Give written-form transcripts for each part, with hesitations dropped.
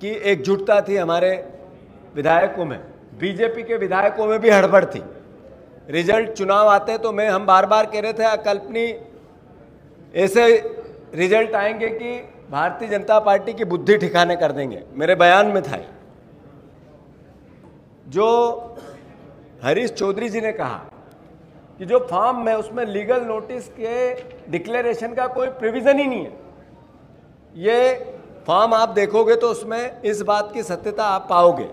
कि एकजुटता थी हमारे विधायकों में, बीजेपी के विधायकों में भी हड़बड़ थी। रिजल्ट चुनाव आते तो हम बार बार कह रहे थे अकल्पनीय ऐसे रिजल्ट आएंगे कि भारतीय जनता पार्टी की बुद्धि ठिकाने कर देंगे। मेरे बयान में था जो हरीश चौधरी जी ने कहा कि जो फॉर्म में उसमें लीगल नोटिस के डिक्लेरेशन का कोई प्रोविजन ही नहीं है। ये फॉर्म आप देखोगे तो उसमें इस बात की सत्यता आप पाओगे।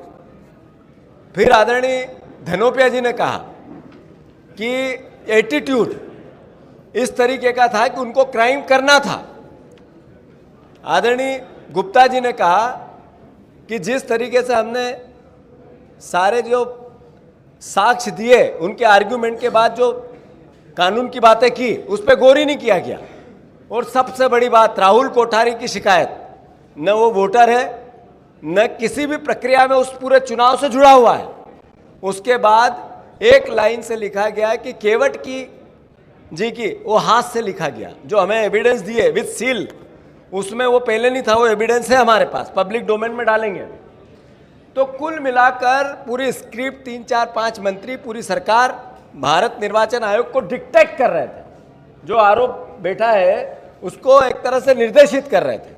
फिर आदरणीय धनोपिया जी ने कहा कि एटीट्यूड इस तरीके का था कि उनको क्राइम करना था। आदरणीय गुप्ता जी ने कहा कि जिस तरीके से हमने सारे जो साक्ष्य दिए उनके आर्ग्यूमेंट के बाद जो कानून की बातें की उस पर गौर ही नहीं किया गया। और सबसे बड़ी बात, राहुल कोठारी की शिकायत, न वो वोटर है न किसी भी प्रक्रिया में उस पूरे चुनाव से जुड़ा हुआ है। उसके बाद एक लाइन से लिखा गया कि केवट की जी की वो हाथ से लिखा गया, जो हमें एविडेंस दिए विद सील, उसमें वो पहले नहीं था, वो एविडेंस है हमारे पास, पब्लिक डोमेन में डालेंगे। तो कुल मिलाकर पूरी स्क्रिप्ट 3, 4, 5 मंत्री, पूरी सरकार भारत निर्वाचन आयोग को डिक्टेट कर रहे थे। जो आरोप बैठा है उसको एक तरह से निर्देशित कर रहे थे।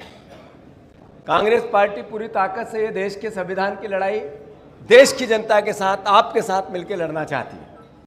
कांग्रेस पार्टी पूरी ताकत से ये देश के संविधान की लड़ाई देश की जनता के साथ, आपके साथ मिलकर लड़ना चाहती है।